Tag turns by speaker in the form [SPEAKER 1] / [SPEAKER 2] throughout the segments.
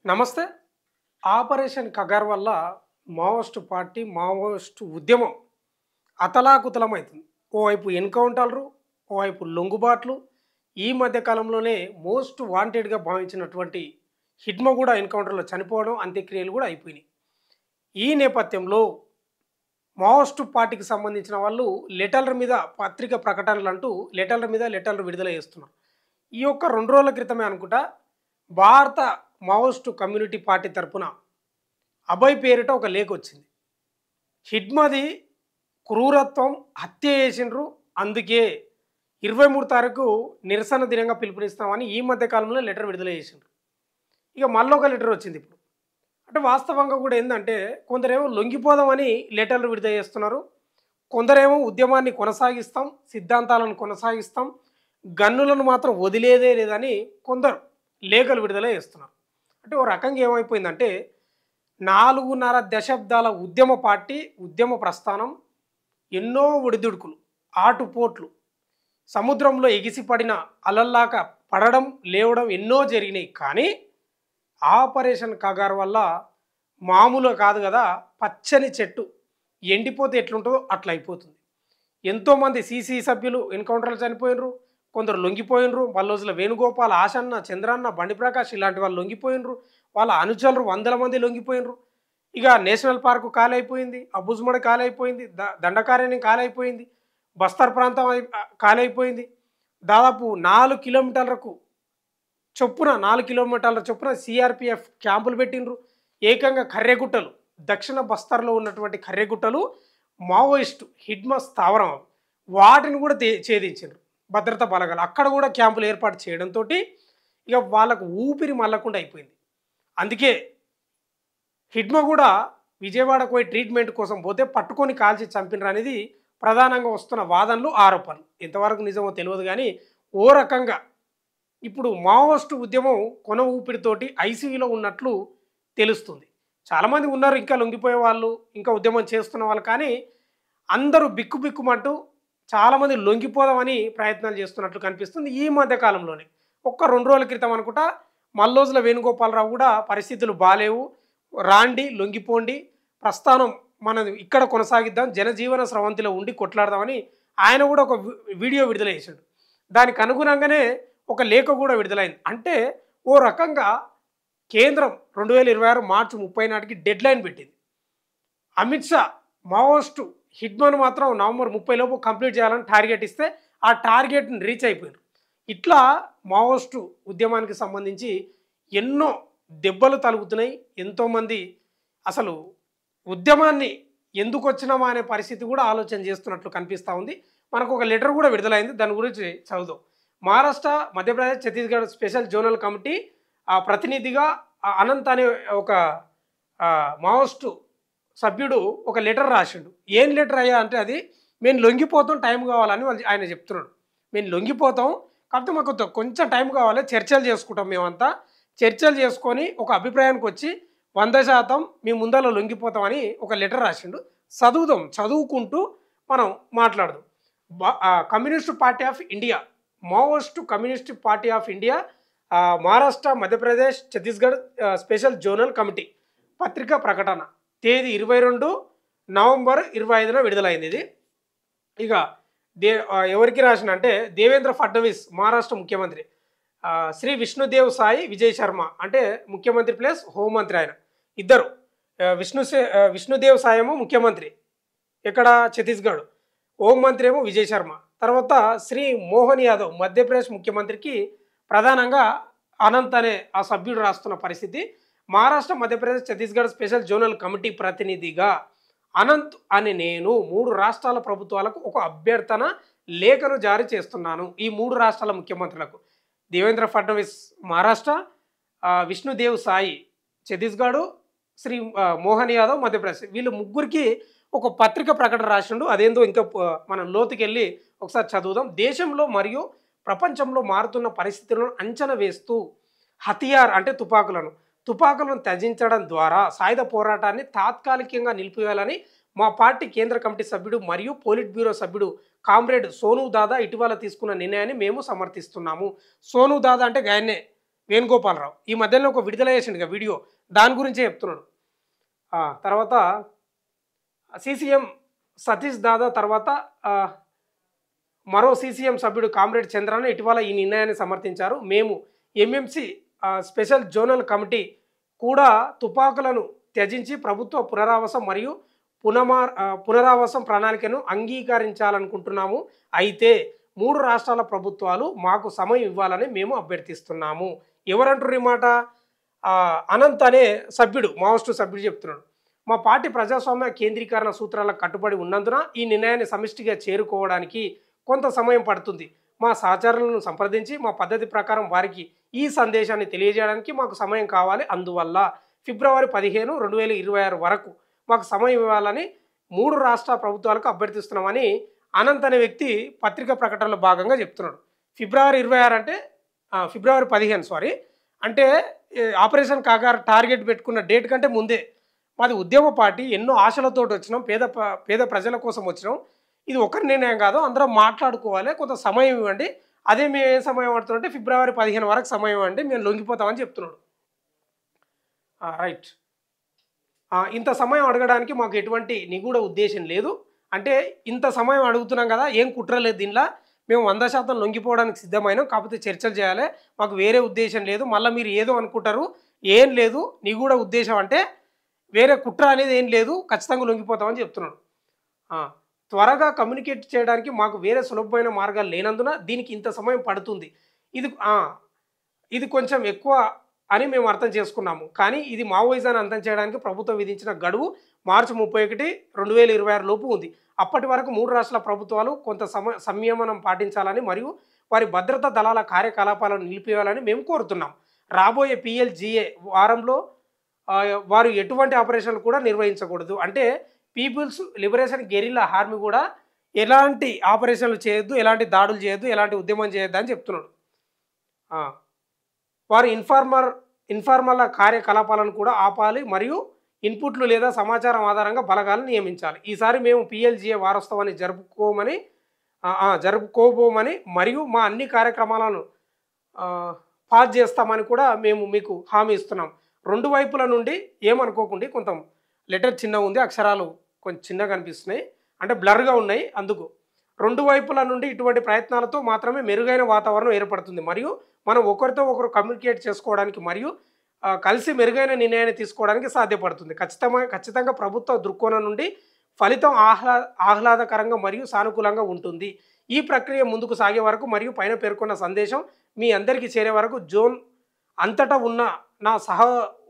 [SPEAKER 1] నమస్తే. ఆపరేషన్ కగార్ వల్ల Maoist party, Maoist ఉద్యమం అతలాకుతలమైతుంది. ఓవైపు ఎన్‌కౌంటర్లు, ఓవైపు లొంగుబాట్లు. ఈ మధ్య కాలంలోనే మోస్ట్ వాంటెడ్‌గా భావించినటువంటి హిడ్మ కూడా ఎన్‌కౌంటర్‌లో చనిపోవడం, అంత్యక్రియలు కూడా అయిపోయినాయి. ఈ నేపథ్యంలో మావోయిస్టు పార్టీకి సంబంధించిన వాళ్ళు లెటర్ల మీద పత్రిక ప్రకటనలంటూ లెటర్లు విడుదల చేస్తున్నారు. ఈ యొక్క 2 రోజుల క్రితమే అనుకుంటా భారత మావోయిస్టు కమ్యూనిటీ పార్టీ తరపున అభయ్ పేరిట ఒక లేఖ వచ్చింది. హిడ్మది క్రూరత్వం, హత్య చేసిండ్రు. అందుకే 23 తారీఖు నిరసన దినంగా పిలుపునిస్తామని ఈ మధ్య కాలంలో లెటర్ విడుదల చేసిండ్రు. ఇక మళ్ళొక లెటర్ వచ్చింది ఇప్పుడు. అంటే వాస్తవంగా కూడా ఏందంటే కొందరేమో లొంగిపోదామని లెటర్లు విడుదల చేస్తున్నారు. కొందరేమో ఉద్యమాన్ని కొనసాగిస్తాం, సిద్ధాంతాలను కొనసాగిస్తాం, గన్నులను మాత్రం వదిలేదే లేదని కొందరు లేఖలు విడుదల చేస్తున్నారు. అంటే ఓ రకంగా ఏమైపోయిందంటే 4.5 దశాబ్దాల ఉద్యమ పార్టీ, ఉద్యమ ప్రస్థానం, ఎన్నో ఒడిదుడుకులు, ఆటుపోట్లు, సముద్రంలో ఎగిసిపడిన అలల్లాక పడడం, లేవడం ఎన్నో జరిగినాయి. కానీ ఆపరేషన్ కగార్ వల్ల మామూలుగా కాదు కదా, పచ్చని చెట్టు ఎండిపోతే ఎట్లుంటుందో అట్లా అయిపోతుంది. ఎంతోమంది సీసీ సభ్యులు ఎన్కౌంటర్లు చనిపోయినరు, కొందరు లొంగిపోయినరు. మల్లోజుల వేణుగోపాల్, ఆశన్న, చంద్రన్న, బండి ప్రకాష్ ఇలాంటి వాళ్ళు లొంగిపోయినరు. వాళ్ళ అనుచరులు 100ల మంది లొంగిపోయినరు. ఇక నేషనల్ పార్కు కాలైపోయింది, అబుజ్మడ కాలైపోయింది, దండకారణ్యం కాలైపోయింది, బస్తర్ ప్రాంతం కాలైపోయింది. దాదాపు 4 కిలోమీటర్లకు చొప్పున 4 కిలోమీటర్ల చొప్పున సిఆర్పిఎఫ్ క్యాంపులు పెట్టినరు. ఏకంగా కర్రెగుట్టలు, దక్షిణ బస్తర్లో ఉన్నటువంటి కర్రెగుట్టలు మావోయిస్టు హిడ్మ స్థావరం, వాటిని కూడా ఛేదించారు భద్రతా బలగాలు. అక్కడ కూడా క్యాంపులు ఏర్పాటు చేయడంతో ఇక వాళ్ళకు ఊపిరి మల్లకుండా అయిపోయింది. అందుకే హిడ్మ కూడా విజయవాడకు పోయి ట్రీట్మెంట్ కోసం పోతే పట్టుకొని కాల్చి చంపినరు అనేది ప్రధానంగా వస్తున్న వాదనలు, ఆరోపణలు. ఎంతవరకు నిజమో తెలియదు కానీ ఓ రకంగా ఇప్పుడు మావోయిస్టు ఉద్యమం కొన ఊపిరితోటి ఐసీయూలో ఉన్నట్లు తెలుస్తుంది. చాలామంది ఉన్నారు ఇంకా లొంగిపోయే వాళ్ళు, ఇంకా ఉద్యమం చేస్తున్న వాళ్ళు. కానీ అందరూ బిక్కుబిక్కుమంటూ చాలామంది లొంగిపోదామని ప్రయత్నాలు చేస్తున్నట్లు కనిపిస్తుంది. ఈ మధ్య కాలంలోనే ఒక్క 2 రోజుల క్రితం అనుకుంటా మల్లోజుల వేణుగోపాలరావు కూడా పరిస్థితులు బాలేవు, రాండి లొంగిపోండి, ప్రస్థానం మనం ఇక్కడ కొనసాగిద్దాం, జనజీవన స్రవంతిలో ఉండి కొట్లాడదామని ఆయన కూడా ఒక వీడియో విడుదల చేశాడు. దానికి అనుగుణంగానే ఒక లేఖ కూడా విడుదలైంది. అంటే ఓ రకంగా కేంద్రం 2026 మార్చి 30 నాటికి డెడ్ లైన్ పెట్టింది. అమిత్ షా మావోయిస్టు హిడ్మను మాత్రం నవంబర్ 30 లోపు కంప్లీట్ చేయాలని టార్గెట్ ఇస్తే ఆ టార్గెట్ని రీచ్ అయిపోయారు. ఇట్లా మావోయిస్టు ఉద్యమానికి సంబంధించి ఎన్నో దెబ్బలు తలుగుతున్నాయి. ఎంతోమంది అసలు ఉద్యమాన్ని ఎందుకు వచ్చినామా అనే పరిస్థితి కూడా ఆలోచన చేస్తున్నట్లు కనిపిస్తూ ఉంది. మనకు ఒక లెటర్ కూడా విడుదలైంది, దాని గురించి చదువుదాం. Maharashtra, Madhya Pradesh, Chhattisgarh special zonal committee ప్రతినిధిగా అనంత్ అనే ఒక మావోయిస్టు సభ్యుడు ఒక లెటర్ రాసిండు. ఏం లెటర్ అయ్యా అంటే అది మేము లొంగిపోతాం, టైం కావాలని ఆయన చెప్తున్నాడు. మేము లొంగిపోతాం, కాకపోతే మాకు కొంచెం టైం కావాలి, చర్చలు చేసుకుంటాం, మేమంతా చర్చలు చేసుకొని ఒక అభిప్రాయానికి వచ్చి 100% మేము ముందర లొంగిపోతామని ఒక లెటర్ రాసిండు. చదువుదాం, చదువుకుంటూ మనం మాట్లాడదాం. Communist party of India, Maoist communist party of India, Maharashtra, Madhya Pradesh, Chhattisgarh special zonal committee పత్రికా ప్రకటన తేదీ 22 నవంబర్ 25న విడుదలైంది. ఇది ఇక ఎవరికి రాసిన అంటే దేవేంద్ర ఫడ్నవీస్ మహారాష్ట్ర ముఖ్యమంత్రి, శ్రీ విష్ణుదేవ్ సాయి విజయ్ శర్మ అంటే ముఖ్యమంత్రి ప్లస్ హోంమంత్రి, ఆయన ఇద్దరు. విష్ణుదేవ్ సాయి ఏమో ముఖ్యమంత్రి ఇక్కడ ఛత్తీస్గఢ్, హోంమంత్రి ఏమో విజయ్ శర్మ. తర్వాత శ్రీ మోహన్ యాదవ్ మధ్యప్రదేశ్ ముఖ్యమంత్రికి ప్రధానంగా అనంత్ అనే ఆ సభ్యుడు రాస్తున్న పరిస్థితి. Maharashtra, Madhya Pradesh, Chhattisgarh special zonal committee ప్రతినిధిగా అనంత్ అని నేను 3 రాష్ట్రాల ప్రభుత్వాలకు ఒక అభ్యర్థన లేఖను జారీ చేస్తున్నాను. ఈ 3 రాష్ట్రాల ముఖ్యమంత్రులకు, దేవేంద్ర ఫడ్నవీస్ మహారాష్ట్ర, విష్ణుదేవ్ సాయి ఛత్తీస్గఢ్, శ్రీ మోహన్ యాదవ్ మధ్యప్రదేశ్, వీళ్ళు ముగ్గురికి ఒక పత్రిక ప్రకటన రాసిండు. అదేందో ఇంకా మనం లోతుకెళ్ళి ఒకసారి చదువుదాం. దేశంలో మరియు ప్రపంచంలో మారుతున్న పరిస్థితులను అంచనా వేస్తూ హతియార్ అంటే తుపాకులను త్యజించడం ద్వారా సాయుధ పోరాటాన్ని తాత్కాలికంగా నిలిపివేయాలని మా పార్టీ కేంద్ర కమిటీ సభ్యుడు మరియు పోలిట్ బ్యూరో సభ్యుడు కామ్రేడ్ సోను దాదా ఇటీవల తీసుకున్న నిర్ణయాన్ని మేము సమర్థిస్తున్నాము. సోను దాదా అంటే ఆయన్నే వేణుగోపాలరావు ఈ మధ్యలో ఒక విడుదల చేసిండు వీడియో, దాని గురించే చెప్తున్నాడు. తర్వాత సీసీఎం సతీష్ దాదా తర్వాత మరో సీసీఎం సభ్యుడు కామ్రేడ్ చంద్రన్న ఇటీవల ఈ నిర్ణయాన్ని సమర్థించారు. మేము ఎంఎంసీ స్పెషల్ జోనల్ కమిటీ కూడా తుపాకులను త్యజించి ప్రభుత్వ పునరావాసం మరియు పునరావాసం ప్రణాళికను అంగీకరించాలనుకుంటున్నాము. అయితే 3 రాష్ట్రాల ప్రభుత్వాలు మాకు సమయం ఇవ్వాలని మేము అభ్యర్థిస్తున్నాము. ఎవరంటారు ఈ మాట? అనంత్ అనే సభ్యుడు, మావోయిస్టు సభ్యుడు చెప్తున్నాడు. మా పార్టీ ప్రజాస్వామ్య కేంద్రీకరణ సూత్రాలకు కట్టుబడి ఉన్నందున ఈ నిర్ణయాన్ని సమిష్టిగా చేరుకోవడానికి కొంత సమయం పడుతుంది. మా సహచరులను సంప్రదించి మా పద్ధతి ప్రకారం వారికి ఈ సందేశాన్ని తెలియజేయడానికి మాకు సమయం కావాలి. అందువల్ల ఫిబ్రవరి 15, 2026 వరకు మాకు సమయం ఇవ్వాలని 3 రాష్ట్ర ప్రభుత్వాలకు అభ్యర్థిస్తున్నామని అనంత్ అనే వ్యక్తి పత్రికా ప్రకటనలో భాగంగా చెప్తున్నాడు. ఫిబ్రవరి 26 అంటే ఫిబ్రవరి 15 సారీ, అంటే ఆపరేషన్ కాగార్ టార్గెట్ పెట్టుకున్న డేట్ కంటే ముందే. మాది ఉద్యమ పార్టీ, ఎన్నో ఆశలతో వచ్చినాం, పేద ప్రజల కోసం వచ్చినాం. ఇది ఒకరి నిర్ణయం కాదు, అందరం మాట్లాడుకోవాలి, కొంత సమయం ఇవ్వండి. అదే మేము ఏ సమయం పడుతుందంటే ఫిబ్రవరి 15 వరకు సమయం ఇవ్వండి, మేము లొంగిపోతామని చెప్తున్నాడు. రైట్. ఇంత సమయం అడగడానికి మాకు ఎటువంటి నిగూఢ ఉద్దేశం లేదు. అంటే ఇంత సమయం అడుగుతున్నాం కదా, ఏం కుట్ర లేదు దీనిలో, మేము 100% లొంగిపోవడానికి సిద్ధమైనాం, కాకపోతే చర్చలు చేయాలి, మాకు వేరే ఉద్దేశం లేదు. మళ్ళీ మీరు ఏదో అనుకుంటారు, ఏం లేదు, నిగూఢ ఉద్దేశం అంటే వేరే కుట్ర అనేది ఏం లేదు, ఖచ్చితంగా లొంగిపోతామని చెప్తున్నాడు. త్వరగా కమ్యూనికేట్ చేయడానికి మాకు వేరే సులభమైన మార్గాలు లేనందున దీనికి ఇంత సమయం పడుతుంది. ఇది కొంచెం ఎక్కువ అని మేము అర్థం చేసుకున్నాము. కానీ ఇది మావోయిజాన్ని అంతం చేయడానికి ప్రభుత్వం విధించిన గడువు మార్చి 31, 2026 లోపు ఉంది. అప్పటి వరకు 3 రాష్ట్రాల ప్రభుత్వాలు కొంత సంయమనం పాటించాలని మరియు వారి భద్రతా దళాల కార్యకలాపాలను నిలిపివేయాలని మేము కోరుతున్నాం. రాబోయే PLGA వారంలో వారు ఎటువంటి ఆపరేషన్లు కూడా నిర్వహించకూడదు. అంటే పీపుల్స్ లిబరేషన్ గెరిల్లా ఆర్మీ కూడా ఎలాంటి ఆపరేషన్లు చేయొద్దు, ఎలాంటి దాడులు చేయొద్దు, ఎలాంటి ఉద్యమం చేయొద్దు అని చెప్తున్నాడు. వారు ఇన్ఫార్మల్ కార్యకలాపాలను కూడా ఆపాలి మరియు ఇన్పుట్లు లేదా సమాచారం ఆధారంగా బలగాలను నియమించాలి. ఈసారి మేము PLGA వారోత్సవాన్ని జరుపుకోబోమని మరియు మా అన్ని కార్యక్రమాలను పాస్ చేస్తామని కూడా మేము మీకు హామీ ఇస్తున్నాం. 2 వైపుల నుండి ఏమనుకోకుండా, కొంత లెటర్ చిన్నగా ఉంది, అక్షరాలు కొంచెం చిన్నగా కనిపిస్తున్నాయి, అంటే బ్లర్గా ఉన్నాయి. అందుకు 2 వైపుల నుండి ఇటువంటి ప్రయత్నాలతో మాత్రమే మెరుగైన వాతావరణం ఏర్పడుతుంది మరియు మనం ఒకరితో ఒకరు కమ్యూనికేట్ చేసుకోవడానికి మరియు కలిసి మెరుగైన నిర్ణయాన్ని తీసుకోవడానికి సాధ్యపడుతుంది. ఖచ్చితంగా ప్రభుత్వ దృక్కోణం నుండి ఫలితం ఆహ్లాదకరంగా మరియు సానుకూలంగా ఉంటుంది. ఈ ప్రక్రియ ముందుకు సాగే వరకు మరియు పైన పేర్కొన్న సందేశం మీ అందరికీ చేరే వరకు జోన్ అంతటా ఉన్న నా సహ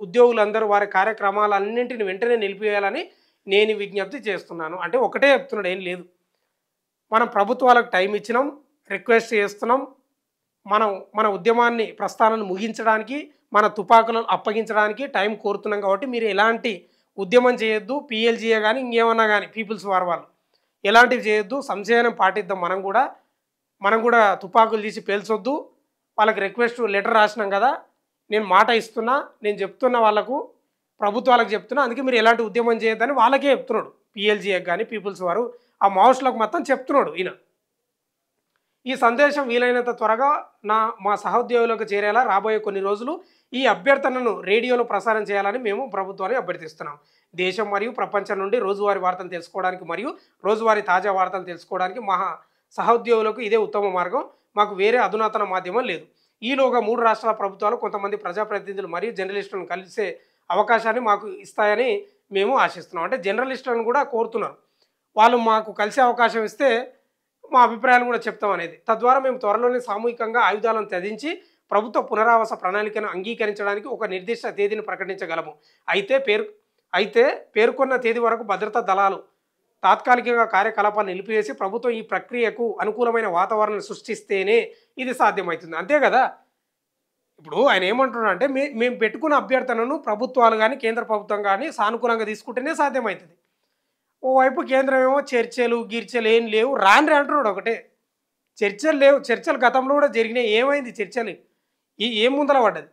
[SPEAKER 1] ఉద్యోగులందరూ వారి కార్యక్రమాలన్నింటిని వెంటనే నిలిపివేయాలని నేను విజ్ఞప్తి చేస్తున్నాను. అంటే ఒకటే చెప్తున్నాడు, ఏం లేదు. మనం ప్రభుత్వాలకు టైం ఇచ్చినాం, రిక్వెస్ట్ చేస్తున్నాం, మన ఉద్యమాన్ని ప్రస్థానాన్ని ముగించడానికి, మన తుపాకులను అప్పగించడానికి టైం కోరుతున్నాం. కాబట్టి మీరు ఎలాంటి ఉద్యమం చేయొద్దు, PLGA కానీ ఇంకేమన్నా కానీ పీపుల్స్ వార్ వాళ్ళు ఎలాంటివి చేయొద్దు, సంశయనం పాటిద్దాం. మనం కూడా తుపాకులు తీసి పేల్చొద్దు. వాళ్ళకి రిక్వెస్ట్ లెటర్ రాసినాం కదా, నేను మాట ఇస్తున్నా, నేను చెప్తున్నా, వాళ్ళకు ప్రభుత్వాలకు చెప్తున్నా, అందుకే మీరు ఎలాంటి ఉద్యమం చేయొద్దని వాళ్ళకే చెప్తున్నాడు. PLGA కానీ పీపుల్స్ వారు ఆ మావోయిస్టులకు మొత్తం చెప్తున్నాడు ఈయన. ఈ సందేశం వీలైనంత త్వరగా మా సహోద్యోగులకు చేరేలా రాబోయే కొన్ని రోజులు ఈ అభ్యర్థనను రేడియోలో ప్రసారం చేయాలని మేము ప్రభుత్వాన్ని అభ్యర్థిస్తున్నాం. దేశం మరియు ప్రపంచం నుండి రోజువారీ వార్తలు తెలుసుకోవడానికి మరియు రోజువారీ తాజా వార్తలు తెలుసుకోవడానికి మా సహోద్యోగులకు ఇదే ఉత్తమ మార్గం. మాకు వేరే అధునాతన మాధ్యమం లేదు. ఈలోగా 3 రాష్ట్రాల ప్రభుత్వాలు కొంతమంది ప్రజాప్రతినిధులు మరియు జర్నలిస్టులను కలిసే అవకాశాన్ని మాకు ఇస్తాయని మేము ఆశిస్తున్నాం. అంటే జర్నలిస్టులను కూడా కోరుతున్నారు, వాళ్ళు మాకు కలిసే అవకాశం ఇస్తే మా అభిప్రాయాలు కూడా చెప్తాం అనేది. తద్వారా మేము త్వరలోనే సామూహికంగా ఆయుధాలను త్యజించి ప్రభుత్వ పునరావాస ప్రణాళికను అంగీకరించడానికి ఒక నిర్దిష్ట తేదీని ప్రకటించగలము. అయితే పేర్కొన్న తేదీ వరకు భద్రతా దళాలు తాత్కాలికంగా కార్యకలాపాన్ని నిలిపివేసి ప్రభుత్వం ఈ ప్రక్రియకు అనుకూలమైన వాతావరణం సృష్టిస్తేనే ఇది సాధ్యమవుతుంది. అంతే కదా. ఇప్పుడు ఆయన ఏమంటున్నాడు అంటే, మేము పెట్టుకున్న అభ్యర్థనను ప్రభుత్వాలు కానీ కేంద్ర ప్రభుత్వం కానీ సానుకూలంగా తీసుకుంటేనే సాధ్యమవుతుంది. ఓవైపు కేంద్రం ఏమో చర్చలు ఏం లేవు, రాని అంటున్నాడు. ఒకటే చర్చలు లేవు, చర్చలు గతంలో కూడా జరిగినాయి, ఏమైంది చర్చలు, ఏం ముందర పడ్డది,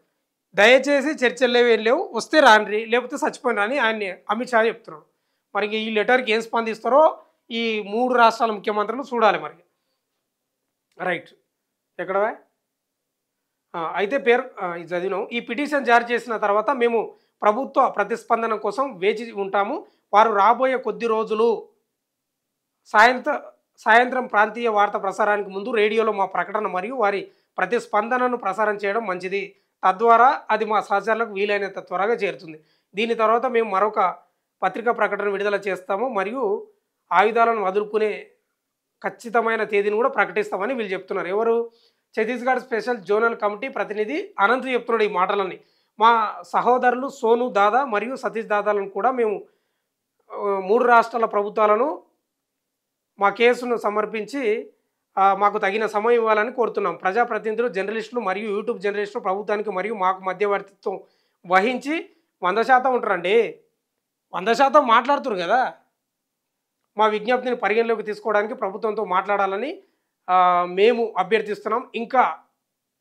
[SPEAKER 1] దయచేసి చర్చలు లేవు, ఏం లేవు, వస్తే రాండ్రి, లేకపోతే చచ్చిపోయినా అని ఆయన అమిత్ షా చెప్తున్నాడు. మరి ఈ లెటర్కి ఏం స్పందిస్తారో ఈ 3 రాష్ట్రాల ముఖ్యమంత్రులు చూడాలి మరి. రైట్, ఎక్కడ అయితే ఇది చదివినాం. ఈ పిటిషన్ జారీ చేసిన తర్వాత మేము ప్రభుత్వ ప్రతిస్పందన కోసం వేచి ఉంటాము. వారు రాబోయే కొద్ది రోజులు సాయంత్ర సాయంత్రం ప్రాంతీయ వార్త ప్రసారానికి ముందు రేడియోలో మా ప్రకటన మరియు వారి ప్రతిస్పందనను ప్రసారం చేయడం మంచిది. తద్వారా అది మా సహచరులకు వీలైనంత త్వరగా చేరుతుంది. దీని తర్వాత మేము మరొక పత్రికా ప్రకటన విడుదల చేస్తాము మరియు ఆయుధాలను వదులుకునే ఖచ్చితమైన తేదీని కూడా ప్రకటిస్తామని వీళ్ళు చెప్తున్నారు. ఎవరు? ఛత్తీస్గఢ్ స్పెషల్ జోనల్ కమిటీ ప్రతినిధి అనంత్ చెప్తున్నాడు ఈ మాటలని. మా సహోదరులు సోను దాదా మరియు సతీష్ దాదాలను కూడా మేము 3 రాష్ట్రాల ప్రభుత్వాలను మా కేసును సమర్పించి మాకు తగిన సమయం ఇవ్వాలని కోరుతున్నాం. ప్రజాప్రతినిధులు, జర్నలిస్టులు మరియు యూట్యూబ్ జర్నలిస్టులు ప్రభుత్వానికి మరియు మాకు మధ్యవర్తిత్వం వహించి 100% ఉంటారండి. 100% మాట్లాడుతున్నారు కదా. మా విజ్ఞప్తిని పరిగణలోకి తీసుకోవడానికి ప్రభుత్వంతో మాట్లాడాలని మేము అభ్యర్థిస్తున్నాం. ఇంకా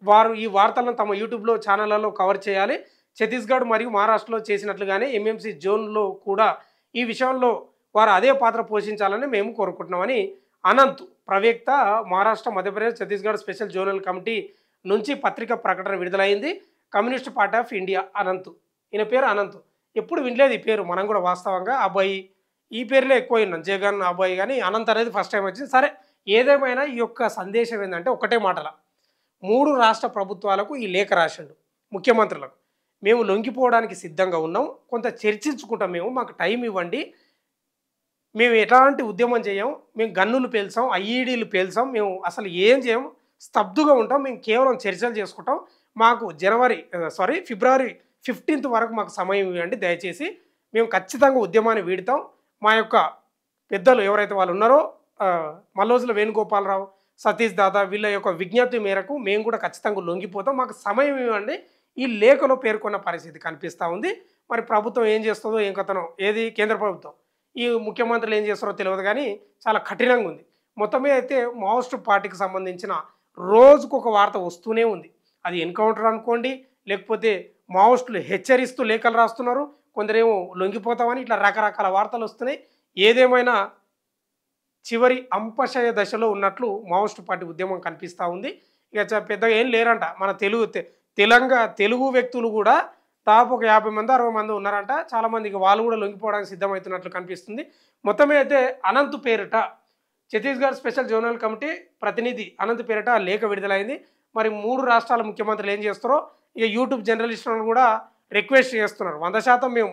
[SPEAKER 1] వారు ఈ వార్తలను తమ యూట్యూబ్లో ఛానళ్లలో కవర్ చేయాలి. ఛత్తీస్గఢ్ మరియు మహారాష్ట్రలో చేసినట్లుగానే ఎంఎంసీ జోన్లో కూడా ఈ విషయంలో వారు అదే పాత్ర పోషించాలని మేము కోరుకుంటున్నామని అనంత్ ప్రవక్త Maharashtra, Madhya Pradesh, Chhattisgarh special zonal committee నుంచి పత్రిక ప్రకటన విడుదలైంది. Communist party of India Anant. ఈయన పేరు అనంత్. ఎప్పుడు వినలేదు ఈ పేరు. మనం కూడా వాస్తవంగా అబ్బాయి ఈ పేర్లే ఎక్కువ విన్నాం. జగన్, అబ్బాయి, కానీ అనంత్ అనేది ఫస్ట్ టైం వచ్చింది. సరే, ఏదేమైనా ఈ యొక్క సందేశం ఏంటంటే ఒకటే మాటల 3 రాష్ట్ర ప్రభుత్వాలకు ఈ లేఖ రాసిండు, ముఖ్యమంత్రులకు. మేము లొంగిపోవడానికి సిద్ధంగా ఉన్నాం, కొంత చర్చించుకుంటాం, మాకు టైం ఇవ్వండి, మేము ఎలాంటి ఉద్యమం చేయం, మేము గన్నులు పేల్చాం, ఐఈడీలు పేల్చాం, మేము అసలు ఏం చేయం, స్తబ్దుగా ఉంటాం, మేము కేవలం చర్చలు చేసుకుంటాం, మాకు ఫిబ్రవరి 15th వరకు మాకు సమయం ఇవ్వండి దయచేసి, మేము ఖచ్చితంగా ఉద్యమాన్ని వీడతాం. మా యొక్క పెద్దలు ఎవరైతే వాళ్ళు ఉన్నారో మల్లోజుల వేణుగోపాలరావు, సతీష్ దాదా వీళ్ళ యొక్క విజ్ఞప్తి మేరకు మేము కూడా ఖచ్చితంగా లొంగిపోతాం, మాకు సమయం ఇవ్వండి ఈ లేఖలో పేర్కొన్న పరిస్థితి కనిపిస్తూ ఉంది. మరి ప్రభుత్వం ఏం చేస్తుందో ఏం కథనో, ఏది కేంద్ర ప్రభుత్వం, ఈ ముఖ్యమంత్రులు ఏం చేస్తారో తెలియదు, కానీ చాలా కఠినంగా ఉంది. మొత్తమే అయితే మావోయిస్ట్ పార్టీకి సంబంధించిన రోజుకొక వార్త వస్తూనే ఉంది. అది ఎన్కౌంటర్ అనుకోండి, లేకపోతే మావోయిస్టులు హెచ్చరిస్తూ లేఖలు రాస్తున్నారు, కొందరేమో లొంగిపోతామని, ఇట్లా రకరకాల వార్తలు వస్తున్నాయి. ఏదేమైనా చివరి అంపశయ దశలో ఉన్నట్లు మావోయిస్ట్ పార్టీ ఉద్యమం కనిపిస్తూ ఉంది. ఇక పెద్దగా ఏం లేరంట. మన తెలుగు వ్యక్తులు కూడా దాదాపు ఒక 50 మంది 60 మంది ఉన్నారంట. చాలామందికి వాళ్ళు కూడా లొంగిపోవడానికి సిద్ధమవుతున్నట్లు కనిపిస్తుంది. మొత్తమే అయితే అనంత్ పేరిట ఛత్తీస్గఢ్ స్పెషల్ జోనల్ కమిటీ ప్రతినిధి అనంత్ పేరిట లేఖ విడుదలైంది. మరి 3 రాష్ట్రాల ముఖ్యమంత్రులు ఏం చేస్తారో ఇక యూట్యూబ్ జర్నలిస్టులను కూడా రిక్వెస్ట్ చేస్తున్నారు. 100% మేము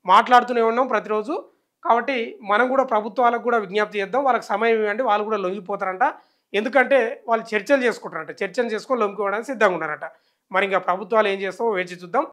[SPEAKER 1] మాట్లాడుతూనే ఉన్నాం ప్రతిరోజు, కాబట్టి మనం కూడా ప్రభుత్వాలకు కూడా విజ్ఞప్తి చేద్దాం, వాళ్ళకి సమయం ఇవ్వండి, వాళ్ళు కూడా లొంగిపోతారంట. ఎందుకంటే వాళ్ళు చర్చలు చేసుకుంటారంట, చర్చలు చేసుకొని లొంగిపోవడానికి సిద్ధంగా ఉన్నారంట. మరి ఇంకా ప్రభుత్వాలు ఏం చేస్తామో వేచి చూద్దాం.